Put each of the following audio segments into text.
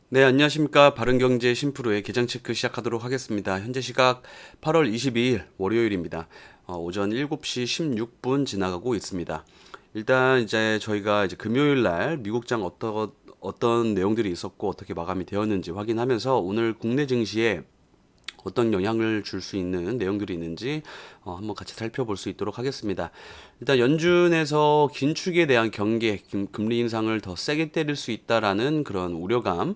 네, 안녕하십니까. 바른경제 심프로의 계장 체크 시작하도록 하겠습니다. 현재 시각 8월 22일 월요일입니다. 오전 7시 16분 지나가고 있습니다. 일단 이제 저희가 이제 금요일 날 미국장 어떤 내용들이 있었고 어떻게 마감이 되었는지 확인하면서 오늘 국내 증시에 어떤 영향을 줄 수 있는 내용들이 있는지 한번 같이 살펴볼 수 있도록 하겠습니다. 일단 연준에서 긴축에 대한 경계, 금리 인상을 더 세게 때릴 수 있다라는 그런 우려감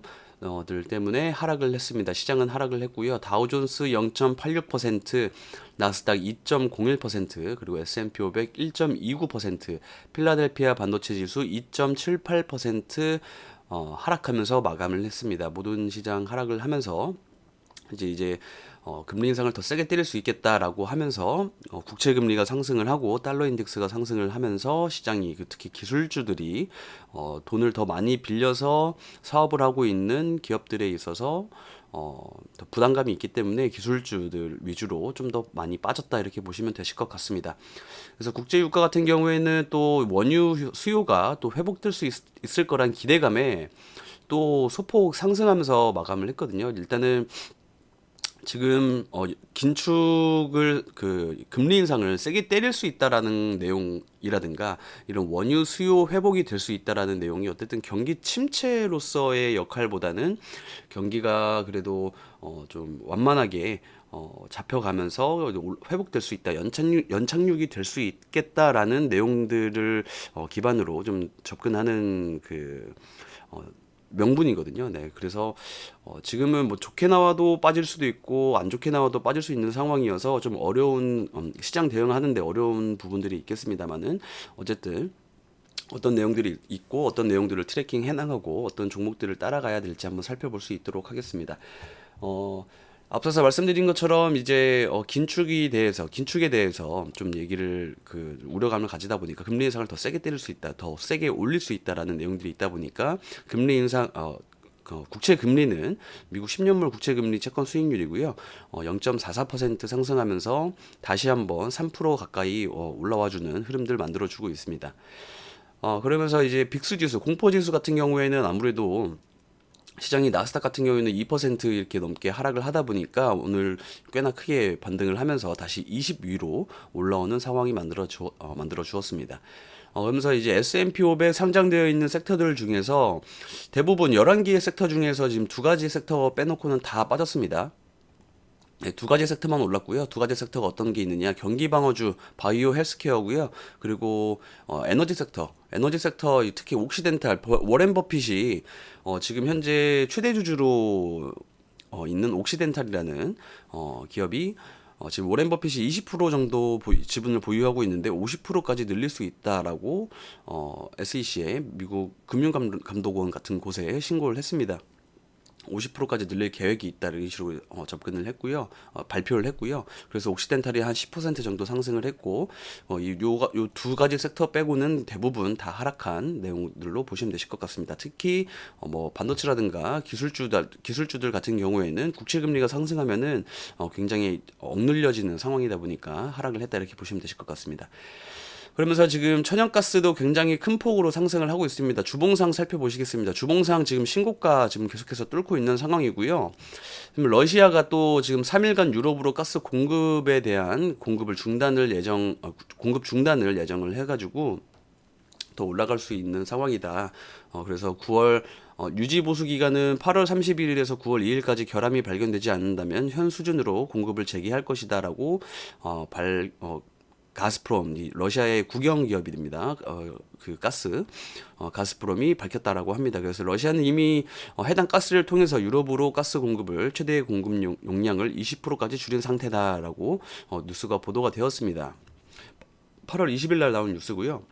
들 때문에 하락을 했습니다. 시장은 하락을 했고요. 다우존스 0.86%, 나스닥 2.01%, 그리고 S&P 500 1.29%, 필라델피아 반도체 지수 2.78% 하락하면서 마감을 했습니다. 모든 시장 하락을 하면서 이제 금리 인상을 더 세게 때릴 수 있겠다라고 하면서 국채 금리가 상승을 하고 달러 인덱스가 상승을 하면서 시장이 특히 기술주들이 돈을 더 많이 빌려서 사업을 하고 있는 기업들에 있어서 더 부담감이 있기 때문에 기술주들 위주로 좀 더 많이 빠졌다 이렇게 보시면 되실 것 같습니다. 그래서 국제 유가 같은 경우에는 또 원유 수요가 또 회복될 수 있을 거란 기대감에 또 소폭 상승하면서 마감을 했거든요. 일단은 지금 긴축을 금리 인상을 세게 때릴 수 있다라는 내용이라든가 이런 원유 수요 회복이 될 수 있다라는 내용이 어쨌든 경기 침체로서의 역할보다는 경기가 그래도 좀 완만하게 잡혀가면서 회복될 수 있다, 연착륙이 될 수 있겠다라는 내용들을 기반으로 좀 접근하는 어, 명분이거든요. 네, 그래서 지금은 뭐 좋게 나와도 빠질 수도 있고 안 좋게 나와도 빠질 수 있는 상황이어서 좀 어려운 시장 대응하는데 어려운 부분들이 있겠습니다만은 어쨌든 어떤 내용들이 있고 어떤 내용들을 트래킹 해나가고 어떤 종목들을 따라가야 될지 한번 살펴볼 수 있도록 하겠습니다. 어, 앞서서 말씀드린 것처럼 이제 긴축에 대해서 좀 얘기를 우려감을 가지다 보니까 금리 인상을 더 세게 때릴 수 있다, 더 세게 올릴 수 있다라는 내용들이 있다 보니까 금리 인상 국채 금리는 미국 10년물 국채 금리 채권 수익률이고요. 0.44% 상승하면서 다시 한번 3% 가까이 올라와 주는 흐름들 만들어 주고 있습니다. 그러면서 이제 빅스 지수, 공포 지수 같은 경우에는 아무래도 시장이 나스닥 같은 경우에는 2% 이렇게 넘게 하락을 하다 보니까 오늘 꽤나 크게 반등을 하면서 다시 20 위로 올라오는 상황이 만들어 주었습니다. 그러면서 이제 S&P 500 상장되어 있는 섹터들 중에서 대부분 11개의 섹터 중에서 지금 두 가지 섹터 빼놓고는 다 빠졌습니다. 네, 두 가지 섹터만 올랐고요. 두 가지 섹터가 어떤 게 있느냐? 경기 방어주 바이오 헬스케어고요. 그리고 에너지 섹터 특히 옥시덴탈 워렌 버핏이 지금 현재 최대 주주로 있는 옥시덴탈이라는 기업이 지금 워렌 버핏이 20% 정도 지분을 보유하고 있는데 50%까지 늘릴 수 있다라고 SEC의 미국 금융감독원 같은 곳에 신고를 했습니다. 50%까지 늘릴 계획이 있다는 식으로 접근을 했고요. 발표를 했고요. 그래서 옥시덴탈이 한 10% 정도 상승을 했고 요 두 가지 섹터 빼고는 대부분 다 하락한 내용들로 보시면 되실 것 같습니다. 특히 뭐 반도체라든가 기술주들 같은 경우에는 국채 금리가 상승하면은 굉장히 억눌려지는 상황이다 보니까 하락을 했다 이렇게 보시면 되실 것 같습니다. 그러면서 지금 천연가스도 굉장히 큰 폭으로 상승을 하고 있습니다. 주봉상 살펴보시겠습니다. 주봉상 지금 신고가 지금 계속해서 뚫고 있는 상황이고요. 지금 러시아가 또 지금 3일간 유럽으로 가스 공급에 대한 공급 중단을 예정을 해가지고 더 올라갈 수 있는 상황이다. 그래서 9월 유지 보수 기간은 8월 31일에서 9월 2일까지 결함이 발견되지 않는다면 현 수준으로 공급을 재개할 것이다라고 어, 발 어, 가스프롬, 이 러시아의 국영 기업입니다. 가스프롬이 밝혔다라고 합니다. 그래서 러시아는 이미 해당 가스를 통해서 유럽으로 가스 공급을 최대 공급 용량을 20%까지 줄인 상태다라고 뉴스가 보도가 되었습니다. 8월 20일 날 나온 뉴스고요.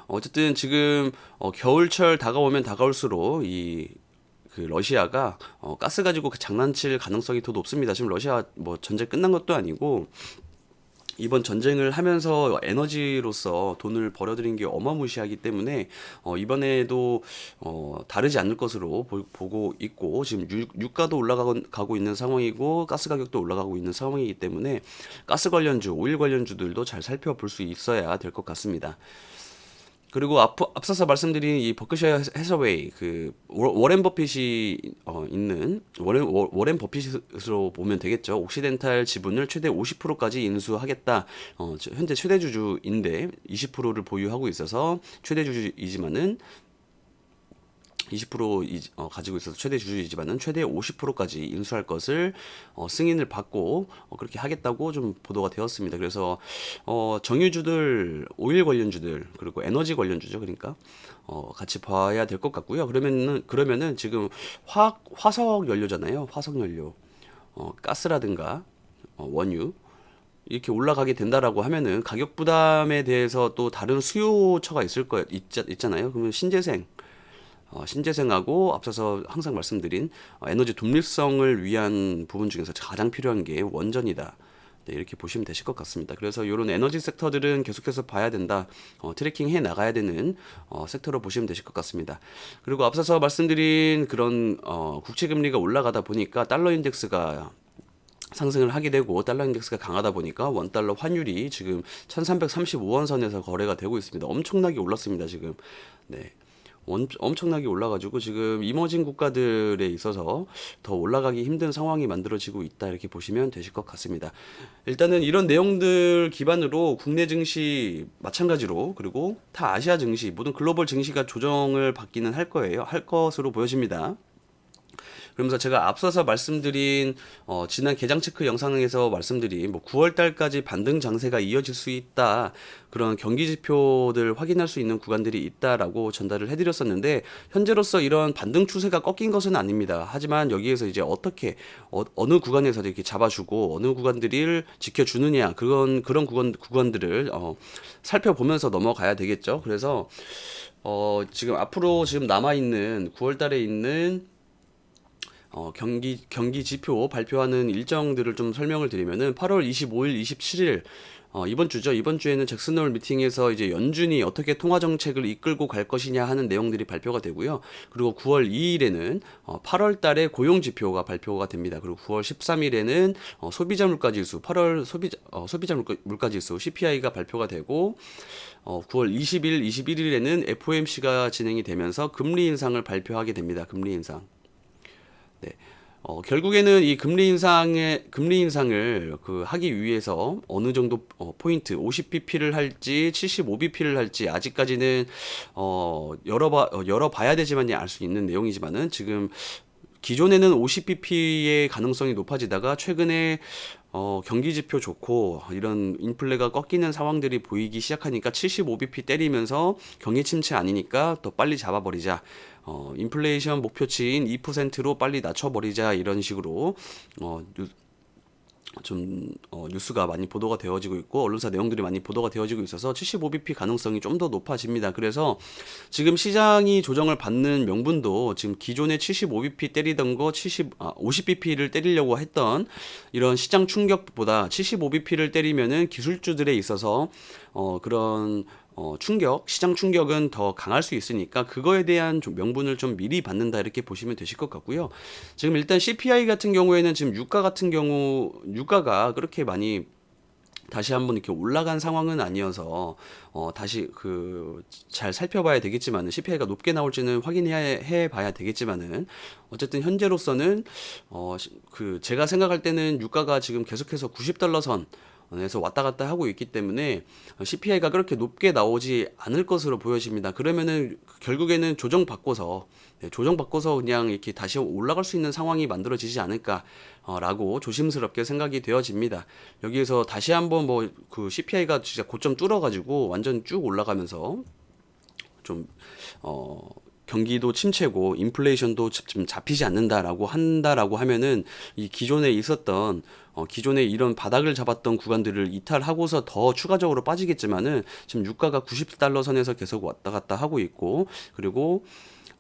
어쨌든 지금 겨울철 다가오면 다가올수록 러시아가 가스 가지고 장난칠 가능성이 더 높습니다. 지금 러시아 뭐 전쟁 끝난 것도 아니고 이번 전쟁을 하면서 에너지로서 돈을 벌어들인 게 어마무시하기 때문에 이번에도 다르지 않을 것으로 보고 있고 지금 유가도 올라가고 있는 상황이고 가스 가격도 올라가고 있는 상황이기 때문에 가스 관련주, 오일 관련주들도 잘 살펴볼 수 있어야 될 것 같습니다. 그리고 앞서서 말씀드린 이 버크셔 해서웨이 그 워렌 버핏이 있는 워렌 버핏으로 보면 되겠죠. 옥시덴탈 지분을 최대 50%까지 인수하겠다. 현재 최대 주주인데 20%를 보유하고 있어서 최대 주주이지만은 20% 가지고 있어서 최대 주주이지만은 최대 50%까지 인수할 것을 승인을 받고 그렇게 하겠다고 좀 보도가 되었습니다. 그래서 정유주들, 오일 관련주들 그리고 에너지 관련주죠. 그러니까 같이 봐야 될 것 같고요. 그러면은 지금 화석 연료잖아요. 화석 연료, 가스라든가 원유 이렇게 올라가게 된다라고 하면은 가격 부담에 대해서 또 다른 수요처가 있잖아요. 그러면 신재생하고 앞서서 항상 말씀드린 에너지 독립성을 위한 부분 중에서 가장 필요한 게 원전이다. 네, 이렇게 보시면 되실 것 같습니다. 그래서 이런 에너지 섹터들은 계속해서 봐야 된다. 트래킹 해 나가야 되는 섹터로 보시면 되실 것 같습니다. 그리고 앞서서 말씀드린 그런 국채 금리가 올라가다 보니까 달러 인덱스가 상승을 하게 되고 달러 인덱스가 강하다 보니까 원달러 환율이 지금 1335원 선에서 거래가 되고 있습니다. 엄청나게 올랐습니다, 지금. 네. 엄청나게 올라가지고 지금 이머징 국가들에 있어서 더 올라가기 힘든 상황이 만들어지고 있다 이렇게 보시면 되실 것 같습니다. 일단은 이런 내용들 기반으로 국내 증시 마찬가지로 그리고 타 아시아 증시 모든 글로벌 증시가 조정을 받기는 할 거예요. 할 것으로 보여집니다. 그러면서 제가 앞서서 말씀드린 지난 계장 체크 영상에서 말씀드린 뭐 9월 달까지 반등 장세가 이어질 수 있다. 그런 경기 지표들 확인할 수 있는 구간들이 있다라고 전달을 해드렸었는데 현재로서 이런 반등 추세가 꺾인 것은 아닙니다. 하지만 여기에서 이제 어떻게 어느 구간에서 이렇게 잡아주고 어느 구간들을 지켜주느냐 그런 구간들을 살펴보면서 넘어가야 되겠죠. 그래서 지금 앞으로 지금 남아 있는 9월 달에 있는 경기 지표 발표하는 일정들을 좀 설명을 드리면은 8월 25일, 27일 이번 주죠. 이번 주에는 잭슨홀 미팅에서 이제 연준이 어떻게 통화 정책을 이끌고 갈 것이냐 하는 내용들이 발표가 되고요. 그리고 9월 2일에는 8월 달에 고용 지표가 발표가 됩니다. 그리고 9월 13일에는 소비자 물가 지수, 8월 소비자 물가 지수 CPI가 발표가 되고 9월 20일, 21일에는 FOMC가 진행이 되면서 금리 인상을 발표하게 됩니다. 금리 인상. 네. 결국에는 이 금리 인상을 하기 위해서 어느 정도 포인트 50bp를 할지 75bp를 할지 아직까지는 열어봐야 되지만이 알 수 있는 내용이지만은 지금 기존에는 50bp의 가능성이 높아지다가 최근에 경기 지표 좋고 이런 인플레가 꺾이는 상황들이 보이기 시작하니까 75bp 때리면서 경기 침체 아니니까 더 빨리 잡아버리자. 인플레이션 목표치인 2%로 빨리 낮춰버리자 이런 식으로 뉴스가 많이 보도가 되어지고 있고 언론사 내용들이 많이 보도가 되어지고 있어서 75bp 가능성이 좀 더 높아집니다. 그래서 지금 시장이 조정을 받는 명분도 지금 기존에 75bp 때리던 거 50bp를 때리려고 했던 이런 시장 충격보다 75bp를 때리면은 기술주들에 있어서 그런 시장 충격은 더 강할 수 있으니까 그거에 대한 좀 명분을 좀 미리 받는다 이렇게 보시면 되실 것 같고요. 지금 일단 CPI 같은 경우에는 지금 유가가 그렇게 많이 다시 한번 이렇게 올라간 상황은 아니어서 다시 잘 살펴봐야 되겠지만은 CPI가 높게 나올지는 해 봐야 되겠지만은 어쨌든 현재로서는 제가 생각할 때는 유가가 지금 계속해서 90달러 선에서 왔다 갔다 하고 있기 때문에 CPI가 그렇게 높게 나오지 않을 것으로 보여집니다. 그러면은 결국에는 조정받고서 그냥 이렇게 다시 올라갈 수 있는 상황이 만들어지지 않을까라고 조심스럽게 생각이 되어집니다. 여기에서 다시 한번 CPI가 진짜 고점 뚫어가지고 완전 쭉 올라가면서 좀 경기도 침체고 인플레이션도 지금 잡히지 않는다라고 하면은 이 기존에 이런 바닥을 잡았던 구간들을 이탈하고서 더 추가적으로 빠지겠지만은 지금 유가가 90달러 선에서 계속 왔다 갔다 하고 있고 그리고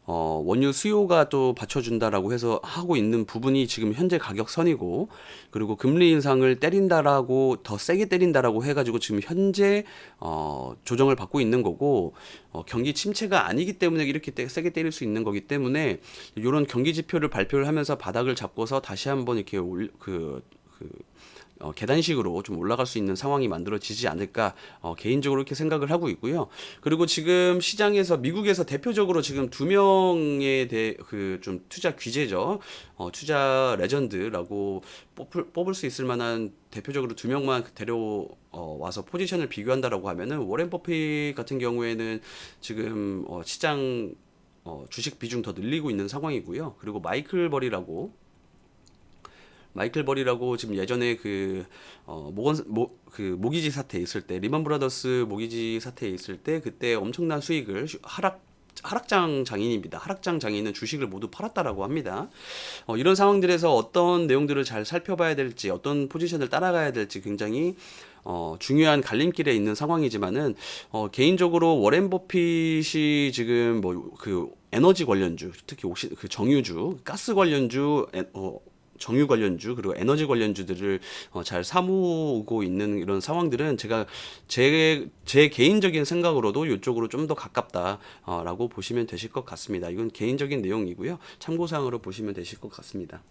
원유 수요가 또 받쳐준다라고 해서 하고 있는 부분이 지금 현재 가격선이고 그리고 금리 인상을 더 세게 때린다라고 해가지고 지금 현재 조정을 받고 있는 거고 경기 침체가 아니기 때문에 이렇게 세게 때릴 수 있는 거기 때문에 이런 경기 지표를 발표를 하면서 바닥을 잡고서 다시 한번 이렇게 계단식으로 좀 올라갈 수 있는 상황이 만들어지지 않을까 개인적으로 이렇게 생각을 하고 있고요. 그리고 지금 시장에서 미국에서 대표적으로 지금 두 명의 그 좀 투자 귀재죠. 투자 레전드라고 뽑을 수 있을 만한 대표적으로 두 명만 데려와서 포지션을 비교한다라고 하면은 워렌 버핏 같은 경우에는 지금 시장 주식 비중 더 늘리고 있는 상황이고요. 그리고 마이클 버리라고 지금 예전에 그 모기지 사태 있을 때 리먼 브라더스 모기지 사태 있을 때 그때 엄청난 수익을 하락장 장인입니다. 하락장 장인은 주식을 모두 팔았다라고 합니다. 이런 상황들에서 어떤 내용들을 잘 살펴봐야 될지, 어떤 포지션을 따라가야 될지 굉장히 중요한 갈림길에 있는 상황이지만은 개인적으로 워렌 버핏이 지금 뭐 그 에너지 관련주, 특히 그 정유주, 가스 관련주, 정유 관련주 그리고 에너지 관련주들을 잘 사모으고 있는 이런 상황들은 제가 제 개인적인 생각으로도 이쪽으로 좀 더 가깝다라고 보시면 되실 것 같습니다. 이건 개인적인 내용이고요. 참고사항으로 보시면 되실 것 같습니다.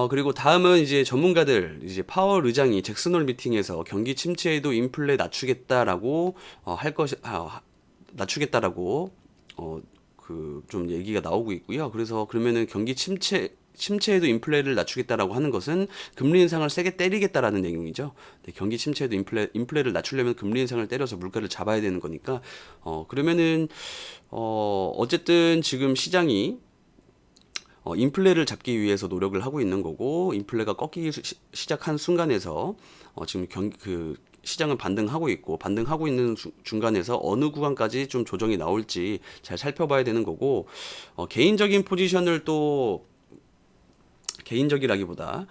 그리고 다음은 이제 전문가들, 이제 파월 의장이 잭슨홀 미팅에서 경기 침체에도 인플레 낮추겠다라고 낮추겠다라고 그 좀 얘기가 나오고 있고요. 그래서 그러면은 경기 침체에도 인플레를 낮추겠다라고 하는 것은 금리 인상을 세게 때리겠다라는 내용이죠. 네, 경기 침체에도 인플레를 낮추려면 금리 인상을 때려서 물가를 잡아야 되는 거니까 그러면은 어쨌든 지금 시장이 인플레를 잡기 위해서 노력을 하고 있는 거고 인플레가 꺾이기 시작한 순간에서 지금 시장은 반등하고 있고 반등하고 있는 중간에서 어느 구간까지 좀 조정이 나올지 잘 살펴봐야 되는 거고 개인적인 포지션을 또 개인적이라기보다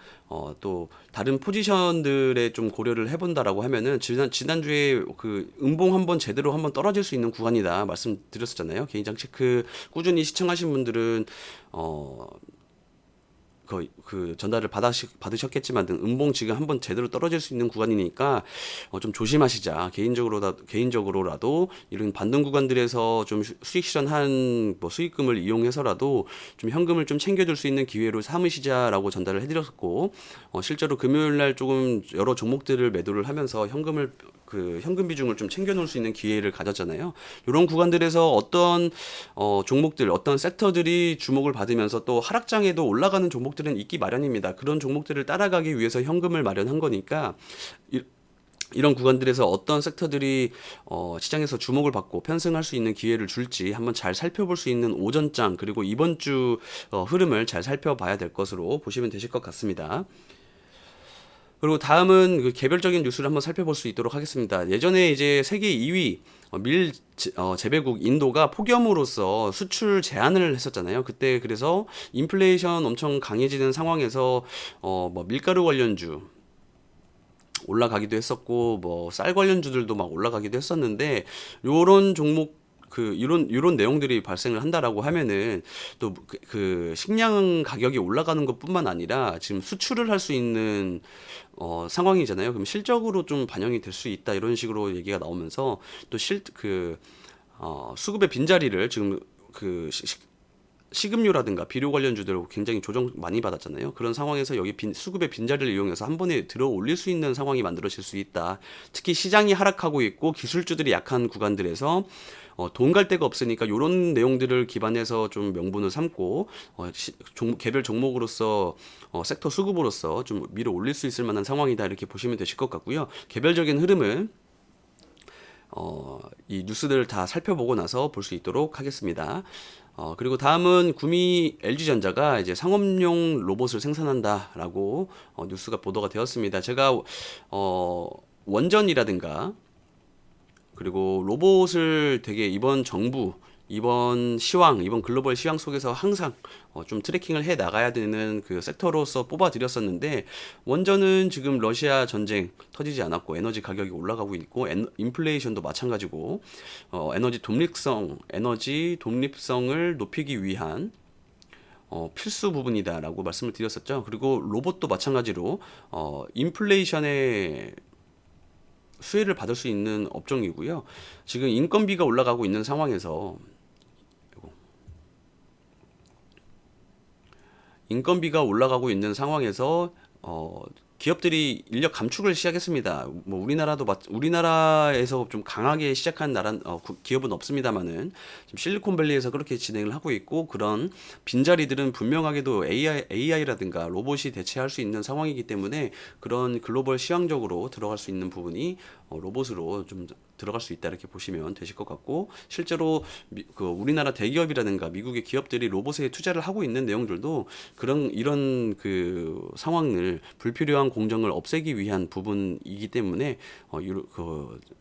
또 다른 포지션들에 좀 고려를 해본다라고 하면은 지난주에 그 음봉 한번 제대로 한번 떨어질 수 있는 구간이다 말씀드렸었잖아요. 개인장 체크 꾸준히 시청하신 분들은 그 전달을 받으셨겠지만 음봉 지금 한번 제대로 떨어질 수 있는 구간이니까 좀 조심하시자. 개인적으로라도 이런 반등 구간들에서 좀 수익 실현한 뭐 수익금을 이용해서라도 좀 현금을 좀 챙겨둘 수 있는 기회로 삼으시자라고 전달을 해드렸고 실제로 금요일 날 조금 여러 종목들을 매도를 하면서 현금 비중을 좀 챙겨놓을 수 있는 기회를 가졌잖아요. 이런 구간들에서 어떤 종목들, 어떤 섹터들이 주목을 받으면서 또 하락장에도 올라가는 종목들은 있기 마련입니다. 그런 종목들을 따라가기 위해서 현금을 마련한 거니까 이런 구간들에서 어떤 섹터들이 시장에서 주목을 받고 편승할 수 있는 기회를 줄지 한번 잘 살펴볼 수 있는 오전장 그리고 이번 주 흐름을 잘 살펴봐야 될 것으로 보시면 되실 것 같습니다. 그리고 다음은 그 개별적인 뉴스를 한번 살펴볼 수 있도록 하겠습니다. 예전에 이제 세계 2위 재배국 인도가 폭염으로써 수출 제한을 했었잖아요. 그때 그래서 인플레이션 엄청 강해지는 상황에서 뭐 밀가루 관련주 올라가기도 했었고 뭐 쌀 관련주들도 막 올라가기도 했었는데 요런 종목 이런 내용들이 발생을 한다라고 하면은 또 그 식량 가격이 올라가는 것뿐만 아니라 지금 수출을 할 수 있는 상황이잖아요. 그럼 실적으로 좀 반영이 될 수 있다 이런 식으로 얘기가 나오면서 또 수급의 빈자리를 지금 식음료라든가 비료 관련주들 굉장히 조정 많이 받았잖아요. 그런 상황에서 여기 수급의 빈자리를 이용해서 한 번에 들어 올릴 수 있는 상황이 만들어질 수 있다. 특히 시장이 하락하고 있고 기술주들이 약한 구간들에서 돈 갈 데가 없으니까 이런 내용들을 기반해서 좀 명분을 삼고 개별 종목으로서 섹터 수급으로서 좀 밀어 올릴 수 있을 만한 상황이다 이렇게 보시면 되실 것 같고요. 개별적인 흐름을 이 뉴스들을 다 살펴보고 나서 볼 수 있도록 하겠습니다. 그리고 다음은 구미 LG전자가 이제 상업용 로봇을 생산한다라고 뉴스가 보도가 되었습니다. 제가 원전이라든가 그리고 로봇을 되게 이번 정부, 이번 글로벌 시황 속에서 항상 좀 트래킹을 해 나가야 되는 그 섹터로서 뽑아 드렸었는데 원전은 지금 러시아 전쟁 터지지 않았고 에너지 가격이 올라가고 있고 인플레이션도 마찬가지고 에너지 독립성을 높이기 위한 필수 부분이다라고 말씀을 드렸었죠. 그리고 로봇도 마찬가지로 인플레이션의 수혜를 받을 수 있는 업종이고요. 지금 인건비가 올라가고 있는 상황에서 기업들이 인력 감축을 시작했습니다. 뭐 우리나라에서 좀 강하게 시작한 기업은 없습니다만은 지금 실리콘밸리에서 그렇게 진행을 하고 있고, 그런 빈자리들은 분명하게도 AI라든가 로봇이 대체할 수 있는 상황이기 때문에 그런 글로벌 시황적으로 들어갈 수 있는 부분이 로봇으로 좀 들어갈 수 있다, 이렇게 보시면 되실 것 같고, 실제로 우리나라 대기업이라든가 미국의 기업들이 로봇에 투자를 하고 있는 내용들도 이런 그 상황을, 불필요한 공정을 없애기 위한 부분이기 때문에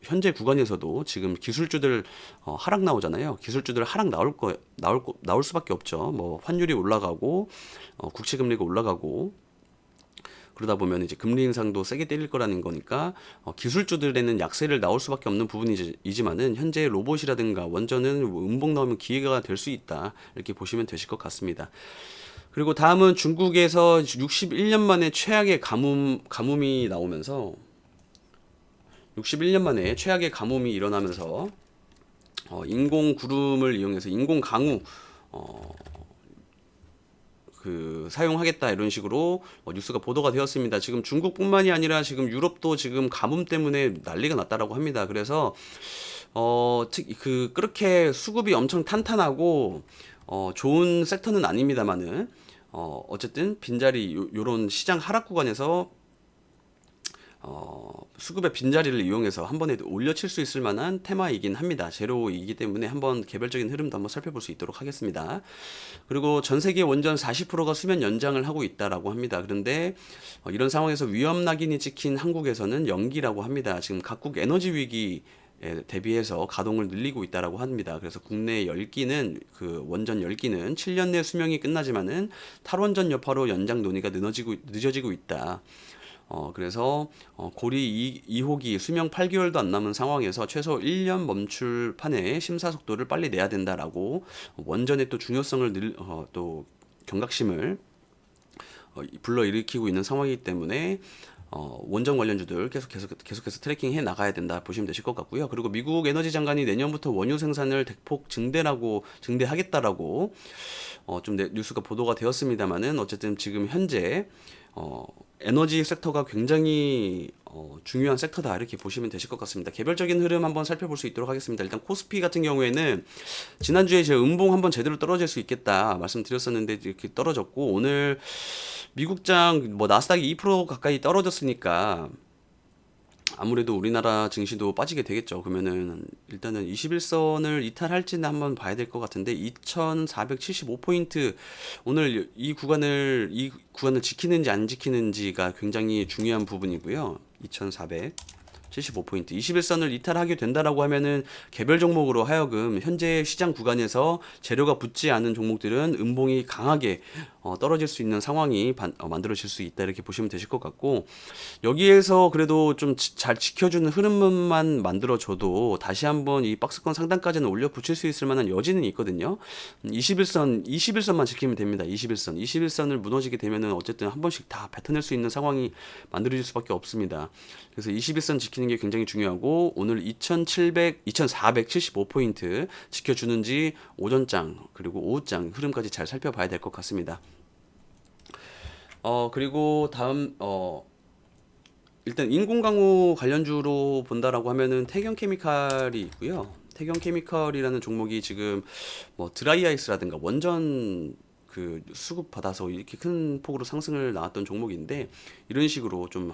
현재 구간에서도 지금 기술주들 하락 나오잖아요. 기술주들 하락 나올 수밖에 없죠. 뭐 환율이 올라가고 국채 금리가 올라가고, 그러다 보면 이제 금리 인상도 세게 때릴 거라는 거니까 기술주들에는 약세를 나올 수밖에 없는 부분이지만은, 현재 로봇이라든가 원전은 음봉 나오면 기회가 될 수 있다, 이렇게 보시면 되실 것 같습니다. 그리고 다음은 중국에서 61년 만에 최악의 가뭄이 나오면서, 61년 만에 최악의 가뭄이 일어나면서 인공 구름을 이용해서 인공 강우 사용하겠다, 이런 식으로 뉴스가 보도가 되었습니다. 지금 중국뿐만이 아니라 지금 유럽도 지금 가뭄 때문에 난리가 났다라고 합니다. 그래서 그렇게 수급이 엄청 탄탄하고 좋은 섹터는 아닙니다만은, 어쨌든 빈자리 요런 시장 하락 구간에서 수급의 빈자리를 이용해서 한 번에 올려칠 수 있을 만한 테마이긴 합니다. 제로이기 때문에 한번 개별적인 흐름도 한번 살펴볼 수 있도록 하겠습니다. 그리고 전 세계 원전 40%가 수면 연장을 하고 있다라고 합니다. 그런데 이런 상황에서 위험 낙인이 찍힌 한국에서는 연기라고 합니다. 지금 각국 에너지 위기 대비해서 가동을 늘리고 있다라고 합니다. 그래서 국내 10기는 원전 10기는 7년 내 수명이 끝나지만은 탈원전 여파로 연장 논의가 늦어지고 있다. 그래서 고리 2호기 수명 8개월도 안 남은 상황에서 최소 1년 멈출 판에 심사 속도를 빨리 내야 된다라고, 원전의 또 중요성을 또 경각심을 불러일으키고 있는 상황이기 때문에 원전 관련주들 계속해서 트래킹해 나가야 된다, 보시면 되실 것 같고요. 그리고 미국 에너지 장관이 내년부터 원유 생산을 대폭 증대하겠다라고 좀 뉴스가 보도가 되었습니다만은, 어쨌든 지금 현재 에너지 섹터가 굉장히 중요한 섹터다, 이렇게 보시면 되실 것 같습니다. 개별적인 흐름 한번 살펴볼 수 있도록 하겠습니다. 일단 코스피 같은 경우에는 지난주에 제 음봉 한번 제대로 떨어질 수 있겠다 말씀드렸었는데 이렇게 떨어졌고, 오늘 미국장 나스닥이 2% 가까이 떨어졌으니까 아무래도 우리나라 증시도 빠지게 되겠죠. 그러면은 일단은 21선을 이탈할지는 한번 봐야 될 것 같은데, 2475포인트, 오늘 이 구간을 지키는지 안 지키는지가 굉장히 중요한 부분이고요. 2475포인트 21선을 이탈하게 된다라고 하면은 개별 종목으로 하여금 현재 시장 구간에서 재료가 붙지 않은 종목들은 음봉이 강하게 떨어질 수 있는 상황이 만들어질 수 있다, 이렇게 보시면 되실 것 같고, 여기에서 그래도 좀 잘 지켜주는 흐름만 만들어줘도 다시 한번 이 박스권 상단까지는 올려 붙일 수 있을 만한 여지는 있거든요. 21선만 지키면 됩니다. 21선을 무너지게 되면은 어쨌든 한 번씩 다 뱉어낼 수 있는 상황이 만들어질 수밖에 없습니다. 그래서 21선 지키는 게 굉장히 중요하고, 오늘 2475포인트 지켜주는지 오전장 그리고 오후장 흐름까지 잘 살펴봐야 될 것 같습니다. 그리고 다음 일단 인공강우 관련주로 본다라고 하면은 태경케미칼이 있고요. 태경케미칼이라는 종목이 지금 드라이 아이스라든가 원전 수급 받아서 이렇게 큰 폭으로 상승을 나왔던 종목인데, 이런 식으로 좀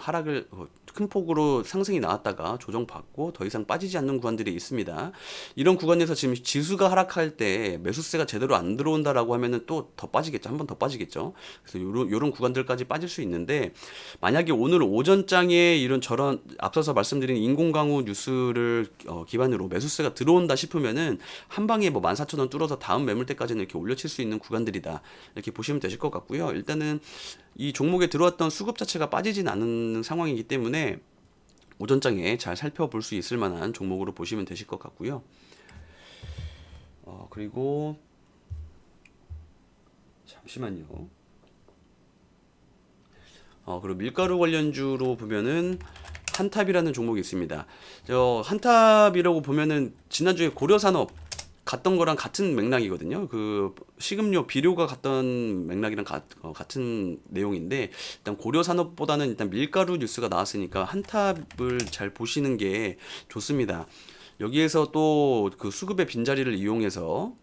큰 폭으로 상승이 나왔다가 조정받고 더 이상 빠지지 않는 구간들이 있습니다. 이런 구간에서 지금 지수가 하락할 때 매수세가 제대로 안 들어온다라고 하면은 또 더 빠지겠죠. 한 번 더 빠지겠죠. 그래서 요런 구간들까지 빠질 수 있는데, 만약에 오늘 오전장에 저런 앞서서 말씀드린 인공강우 뉴스를 기반으로 매수세가 들어온다 싶으면은 한 방에 14,000원 뚫어서 다음 매물대까지는 이렇게 올려칠 수 있는 구간들이다, 이렇게 보시면 되실 것 같고요. 일단은 이 종목에 들어왔던 수급 자체가 빠지진 않는 상황이기 때문에 오전장에 잘 살펴볼 수 있을 만한 종목으로 보시면 되실 것 같고요. 그리고 잠시만요. 그리고 밀가루 관련주로 보면은 한탑이라는 종목이 있습니다. 한탑이라고 보면은 지난주에 고려산업 갔던 거랑 같은 맥락이거든요. 그 식음료 비료가 갔던 맥락이랑 같은 내용인데, 일단 고려 산업보다는 일단 밀가루 뉴스가 나왔으니까 한탑을 잘 보시는 게 좋습니다. 여기에서 또 그 수급의 빈자리를 이용해서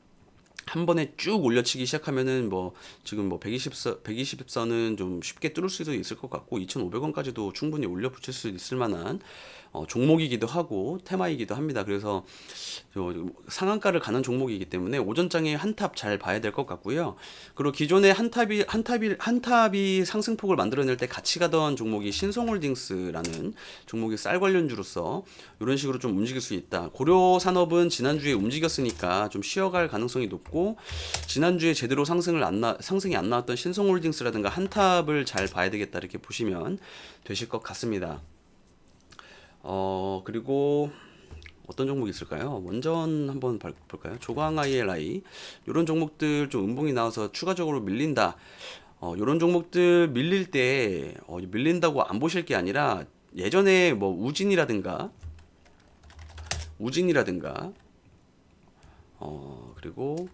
한 번에 쭉 올려치기 시작하면은 뭐 지금 뭐 120선은 좀 쉽게 뚫을 수도 있을 것 같고, 2,500원까지도 충분히 올려 붙일 수 있을 만한 종목이기도 하고 테마이기도 합니다. 그래서 상한가를 가는 종목이기 때문에 오전장에 한탑 잘 봐야 될 것 같고요. 그리고 기존에 한탑이 상승폭을 만들어낼 때 같이 가던 종목이 신성홀딩스라는 종목이 쌀 관련주로서 이런 식으로 좀 움직일 수 있다. 고려산업은 지난주에 움직였으니까 좀 쉬어갈 가능성이 높고, 지난주에 제대로 상승이 안 나왔던 신성홀딩스라든가 한탑을 잘 봐야 되겠다, 이렇게 보시면 되실 것 같습니다. 그리고 어떤 종목이 있을까요? 원전 한번 볼까요? 조광 ILI 이런 종목들 좀 음봉이 나와서 추가적으로 밀린다. 이런 종목들 밀릴 때 밀린다고 안 보실 게 아니라, 예전에 뭐 우진이라든가 그리고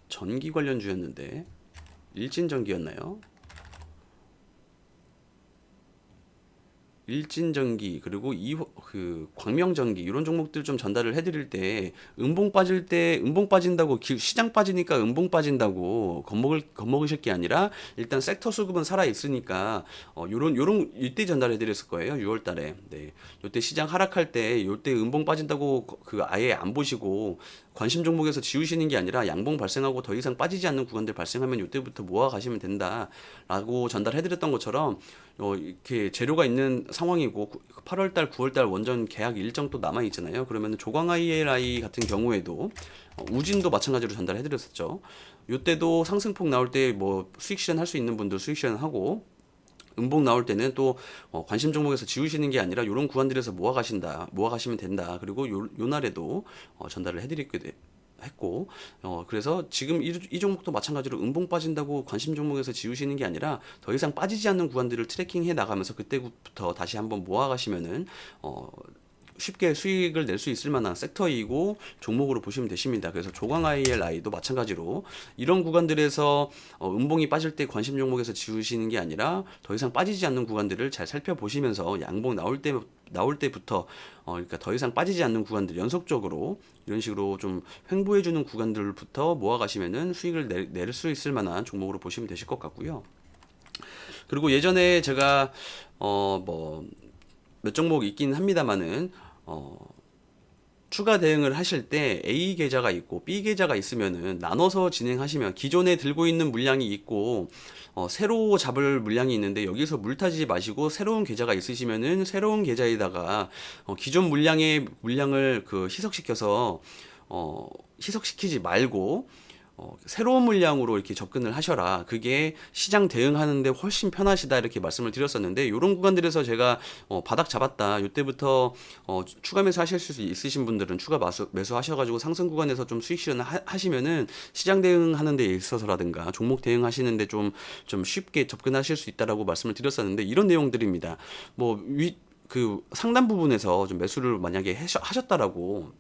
전기 관련주였는데 일진전기였나요? 일진전기 그리고 그 광명전기 이런 종목들 좀 전달을 해드릴 때, 음봉 빠질 때 음봉 빠진다고 시장 빠지니까 음봉 빠진다고 겁먹으실 게 아니라, 일단 섹터 수급은 살아 있으니까 요런 이때 전달해드렸을 거예요. 6월달에. 네, 요때 시장 하락할 때 요때 음봉 빠진다고 그 아예 안 보시고 관심 종목에서 지우시는 게 아니라, 양봉 발생하고 더 이상 빠지지 않는 구간들 발생하면 이때부터 모아 가시면 된다라고 전달해드렸던 것처럼, 이렇게 재료가 있는 상황이고 8월달, 9월달 원전 계약 일정 또 남아 있잖아요. 그러면 조광 ILI 같은 경우에도 우진도 마찬가지로 전달해드렸었죠. 이때도 상승폭 나올 때 뭐 수익 실현할 수 있는 분들 수익 실현하고, 음봉 나올 때는 또 관심 종목에서 지우시는 게 아니라 이런 구간들에서 모아 가시면 된다. 그리고 요 날에도 전달을 해드리게 했고, 그래서 지금 이 종목도 마찬가지로 음봉 빠진다고 관심 종목에서 지우시는 게 아니라, 더 이상 빠지지 않는 구간들을 트래킹해 나가면서 그때부터 다시 한번 모아 가시면은 쉽게 수익을 낼 수 있을 만한 섹터이고 종목으로 보시면 되십니다. 그래서 조광 ILI도 마찬가지로 이런 구간들에서 음봉이 빠질 때 관심 종목에서 지우시는 게 아니라, 더 이상 빠지지 않는 구간들을 잘 살펴보시면서 양봉 나올 때부터 그러니까 더 이상 빠지지 않는 구간들 연속적으로 이런 식으로 좀 횡보해 주는 구간들부터 모아 가시면은 수익을 낼 수 있을 만한 종목으로 보시면 되실 것 같고요. 그리고 예전에 제가 뭐 몇 종목 있긴 합니다만은, 추가 대응을 하실 때 A 계좌가 있고 B 계좌가 있으면은 나눠서 진행하시면, 기존에 들고 있는 물량이 있고 새로 잡을 물량이 있는데 여기서 물 타지 마시고, 새로운 계좌가 있으시면은 새로운 계좌에다가 기존 물량을 그 희석시키지 말고 새로운 물량으로 이렇게 접근을 하셔라. 그게 시장 대응하는데 훨씬 편하시다, 이렇게 말씀을 드렸었는데, 이런 구간들에서 제가 바닥 잡았다. 이때부터 추가 매수 하실 수 있으신 분들은 추가 매수 하셔가지고 상승 구간에서 좀 수익 실현 하시면은, 시장 대응하는 데 있어서라든가 종목 대응하시는데 좀 쉽게 접근하실 수 있다라고 말씀을 드렸었는데, 이런 내용들입니다. 뭐 그 상단 부분에서 좀 매수를 만약에 하셨다라고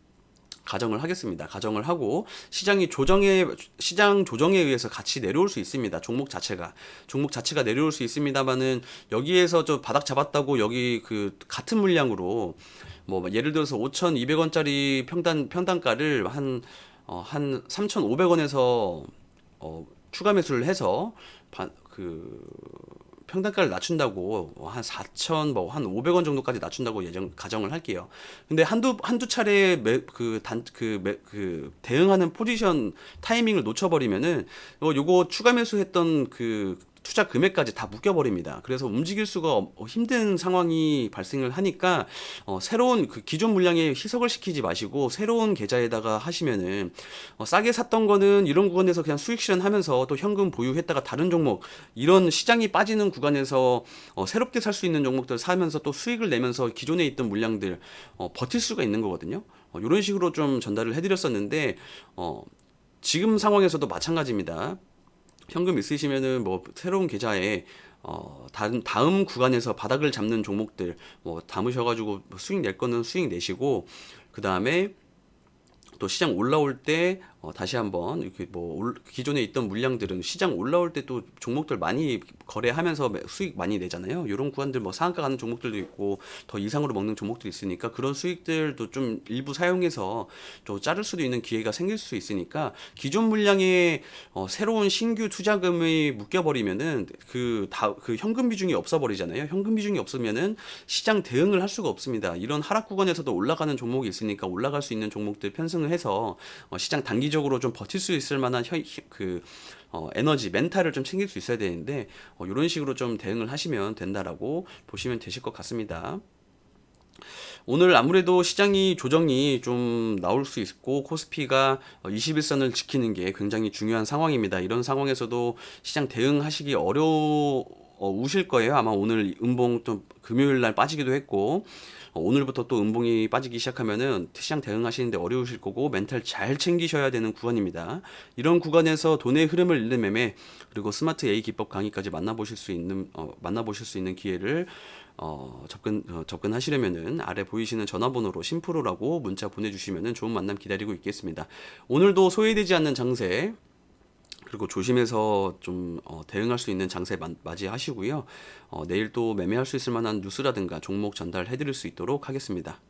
가정을 하겠습니다. 가정을 하고 시장 조정에 의해서 같이 내려올 수 있습니다. 종목 자체가 내려올 수 있습니다만은, 여기에서 저 바닥 잡았다고 여기 그 같은 물량으로 뭐 예를 들어서 5,200원짜리 평단가를 한 3,500원에서 추가 매수를 해서 그 평단가를 낮춘다고 한 4천 한 500원 정도까지 낮춘다고 가정을 할게요. 근데 한두 차례 대응하는 포지션 타이밍을 놓쳐버리면은 요거 추가 매수했던 그 투자 금액까지 다 묶여버립니다. 그래서 움직일 수가 힘든 상황이 발생을 하니까, 새로운 그 기존 물량에 희석을 시키지 마시고 새로운 계좌에다가 하시면은, 싸게 샀던 거는 이런 구간에서 그냥 수익 실현하면서 또 현금 보유했다가 다른 종목, 이런 시장이 빠지는 구간에서 새롭게 살 수 있는 종목들 사면서 또 수익을 내면서 기존에 있던 물량들 버틸 수가 있는 거거든요. 이런 식으로 좀 전달을 해드렸었는데, 지금 상황에서도 마찬가지입니다. 현금 있으시면은 뭐 새로운 계좌에 다음 구간에서 바닥을 잡는 종목들 뭐 담으셔가지고 수익 낼 거는 수익 내시고, 그 다음에 또 시장 올라올 때 다시 한번 이렇게 기존에 있던 물량들은 시장 올라올 때 또 종목들 많이 거래하면서 수익 많이 내잖아요. 이런 구간들 상한가 가는 종목들도 있고 더 이상으로 먹는 종목들이 있으니까 그런 수익들도 좀 일부 사용해서 또 자를 수도 있는 기회가 생길 수 있으니까 기존 물량에 새로운 신규 투자금이 묶여버리면은 그 현금 비중이 없어버리잖아요. 현금 비중이 없으면은 시장 대응을 할 수가 없습니다. 이런 하락 구간에서도 올라가는 종목이 있으니까 올라갈 수 있는 종목들 편승을 해서 시장 단기적으로 좀 버틸 수 있을 만한 에너지, 멘탈을 좀 챙길 수 있어야 되는데 이런 식으로 좀 대응을 하시면 된다라고 보시면 되실 것 같습니다. 오늘 아무래도 시장이 조정이 좀 나올 수 있고 코스피가 21선을 지키는 게 굉장히 중요한 상황입니다. 이런 상황에서도 시장 대응하시기 우실 거예요. 아마 오늘 음봉 또 금요일 날 빠지기도 했고 오늘부터 또 음봉이 빠지기 시작하면은 시장 대응하시는데 어려우실 거고 멘탈 잘 챙기셔야 되는 구간입니다. 이런 구간에서 돈의 흐름을 읽는 매매 그리고 스마트 A 기법 강의까지 만나보실 수 있는 기회를 접근하시려면은 아래 보이시는 전화번호로 심프로라고 문자 보내주시면은 좋은 만남 기다리고 있겠습니다. 오늘도 소외되지 않는 장세 그리고 조심해서 좀 대응할 수 있는 장세 맞이하시고요. 내일 또 매매할 수 있을 만한 뉴스라든가 종목 전달해 드릴 수 있도록 하겠습니다.